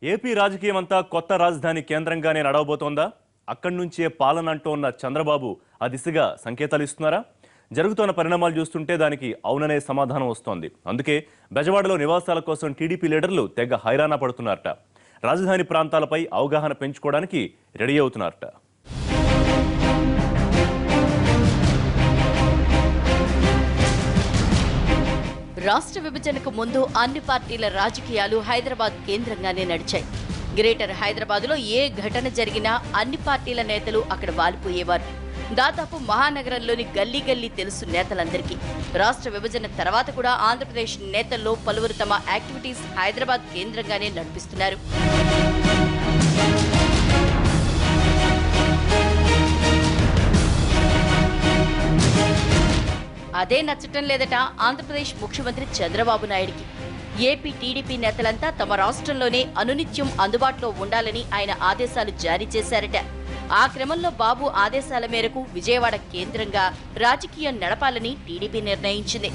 AP రాజకీయం అంతా కొత్త రాజధాని కేంద్రంగానే నడవబోతోందా? అక్కడి నుంచే పాలన అంటోన్న చంద్రబాబు ఆ దిశగా సంకేతాలు ఇస్తున్నారా? జరుగుతున్న పరిణామాలు చూస్తుంటే దానికి అవుననే సమాధానం వస్తోంది. అందుకే బెజవాడలో నివాసాల కోసం టీడీపీ లీడర్లు తెగ హైరాణ పడుతున్నారట. రాజధాని ప్రాంతాలపై అవగాహన పెంచుకోవడానికి రెడీ అవుతున్నారట. రాష్ట్ర విభజనకు ముందు అన్ని పార్టీల రాజకీయాలు హైదరాబాద్ కేంద్రంగానే నడిచాయి. గ్రేటర్ హైదరాబాద్లో ఏ ఘటన జరిగినా అన్ని పార్టీల నేతలు అక్కడ వాలిపోయేవారు. దాదాపు మహానగరంలోని గల్లీ గల్లీ తెలుసు నేతలందరికీ. రాష్ట్ర విభజన తర్వాత కూడా ఆంధ్రప్రదేశ్ నేతల్లో పలువురు తమ యాక్టివిటీస్ హైదరాబాద్ కేంద్రంగానే నడిపిస్తున్నారు. అదే నచ్చటం లేదట ఆంధ్రప్రదేశ్ ముఖ్యమంత్రి చంద్రబాబు నాయుడికి. ఏపీ టీడీపీ నేతలంతా తమ రాష్ట్రంలోనే అనునిత్యం అందుబాటులో ఉండాలని ఆయన ఆదేశాలు జారీ చేశారట. ఆ క్రమంలో బాబు ఆదేశాల మేరకు విజయవాడ కేంద్రంగా రాజకీయం నడపాలని టీడీపీ నిర్ణయించింది.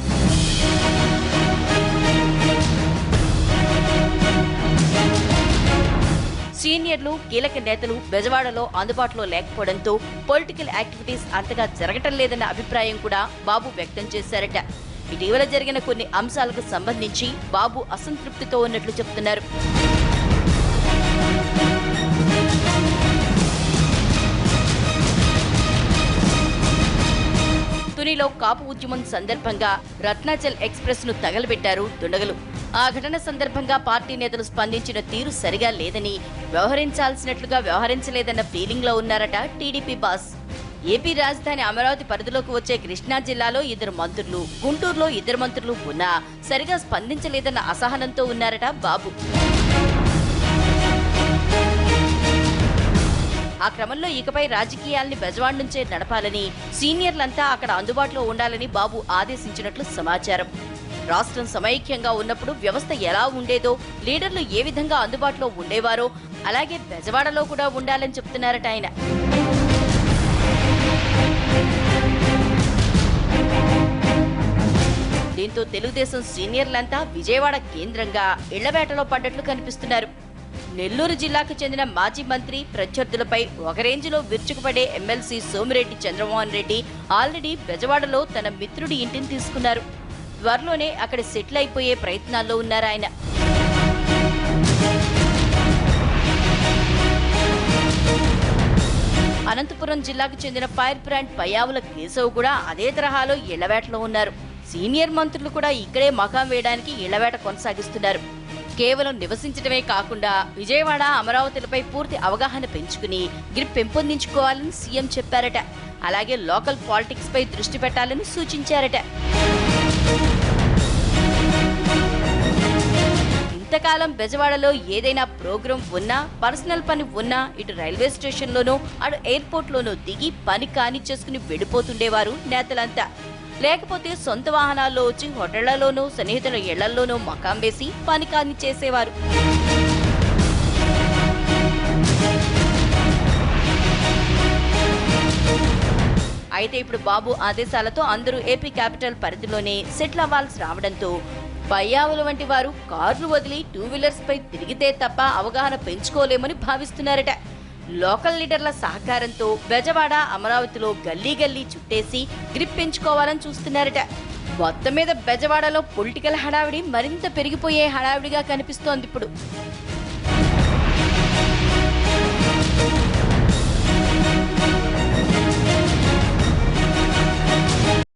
సీనియర్లు, కీలక నేతలు బెజవాడలో అందుబాటులో లేకపోవడంతో పొలిటికల్ యాక్టివిటీస్ అంతగా జరగటం లేదన్న అభిప్రాయం కూడా బాబు వ్యక్తం చేశారట. ఇటీవల జరిగిన కొన్ని అంశాలకు సంబంధించి బాబు అసంతృప్తితో ఉన్నట్లు చెబుతున్నారు. తునిలో కాపు ఉద్యమం సందర్భంగా రత్నాచల్ ఎక్స్ప్రెస్ ను తగలబెట్టారు దుండగులు. ఆ ఘటన సందర్భంగా పార్టీ నేతలు స్పందించిన తీరు సరిగా లేదని, వ్యవహరించాల్సినట్లుగా వ్యవహరించలేదన్న ఫీలింగ్ లో ఉన్నారట టీడీపీ బాస్. ఏపీ రాజధాని అమరావతి పరిధిలోకి వచ్చే కృష్ణా జిల్లాలో 2 మంత్రులు, గుంటూరులో 2 మంత్రులు ఉన్నా సరిగా స్పందించలేదన్న అసహనంతో ఉన్నారట బాబు. ఆ క్రమంలో ఇకపై రాజకీయాల్ని బెజవాడ నుంచే నడపాలని, సీనియర్లంతా అక్కడ అందుబాటులో ఉండాలని బాబు ఆదేశించినట్లు సమాచారం. రాష్ట్రం సమైక్యంగా ఉన్నప్పుడు వ్యవస్థ ఎలా ఉండేదో, లీడర్లు ఏ విధంగా అందుబాటులో ఉండేవారో అలాగే బెజవాడలో కూడా ఉండాలని చెప్తున్నారట ఆయన. దీంతో తెలుగుదేశం సీనియర్లంతా విజయవాడ కేంద్రంగా ఇళ్లవేటలో పడ్డట్లు కనిపిస్తున్నారు. నెల్లూరు జిల్లాకు చెందిన మాజీ మంత్రి ప్రత్యర్థులపై ఒక రేంజ్లో విరుచుకుపడే ఎమ్మెల్సీ సోమిరెడ్డి చంద్రమోహన్ రెడ్డి ఆల్రెడీ బెజవాడలో తన మిత్రుడి ఇంటిని తీసుకున్నారు. త్వరలోనే అక్కడ సెటిల్ అయిపోయే ప్రయత్నాల్లో ఉన్నారు ఆయన. అనంతపురం జిల్లాకు చెందిన ఫైర్ బ్రాండ్ పయ్యావుల కేశవ్ కూడా అదే తరహాలో ఇళ్లవేటలో ఉన్నారు. సీనియర్ మంత్రులు కూడా ఇక్కడే మకాం వేయడానికి ఇళ్లవేట కొనసాగిస్తున్నారు. కేవలం నివసించడమే కాకుండా విజయవాడ, అమరావతిలపై పూర్తి అవగాహన పెంచుకుని గ్రిప్ పెంపొందించుకోవాలని సీఎం చెప్పారట. అలాగే లోకల్ పాలిటిక్స్ పై దృష్టి పెట్టాలని సూచించారట. ఇంతకాలం బెజవాడలో ఏదైనా ప్రోగ్రాం ఉన్నా, పర్సనల్ పని ఉన్నా ఇటు రైల్వే స్టేషన్లోనూ అటు ఎయిర్పోర్ట్లోనూ దిగి పని కానిచ్చేసుకుని వెళ్ళిపోతుండేవారు నేతలంతా. లేకపోతే సొంత వాహనాల్లో వచ్చి హోటళ్లలోనూ సన్నిహితుల ఇళ్లలోనూ మకాం వేసి పని కానిచ్చేసేవారు. అయితే ఇప్పుడు బాబు ఆదేశాలతో అందరూ ఏపీ క్యాపిటల్ పరిధిలోనే సెటిల్ అవ్వాల్సి రావడంతో పయ్యావుల వంటి వారు కార్లు వదిలి 2 వీలర్స్ పై తిరిగితే తప్ప అవగాహన పెంచుకోలేమని భావిస్తున్నారట. లోకల్ లీడర్ల సహకారంతో బెజవాడ, అమరావతిలో గల్లీ గల్లీ చుట్టేసి గ్రిప్ పెంచుకోవాలని చూస్తున్నారట. మొత్తం మీద బెజవాడలో పొలిటికల్ హడావిడి మరింత పెరిగిపోయే హడావిడిగా కనిపిస్తోంది ఇప్పుడు.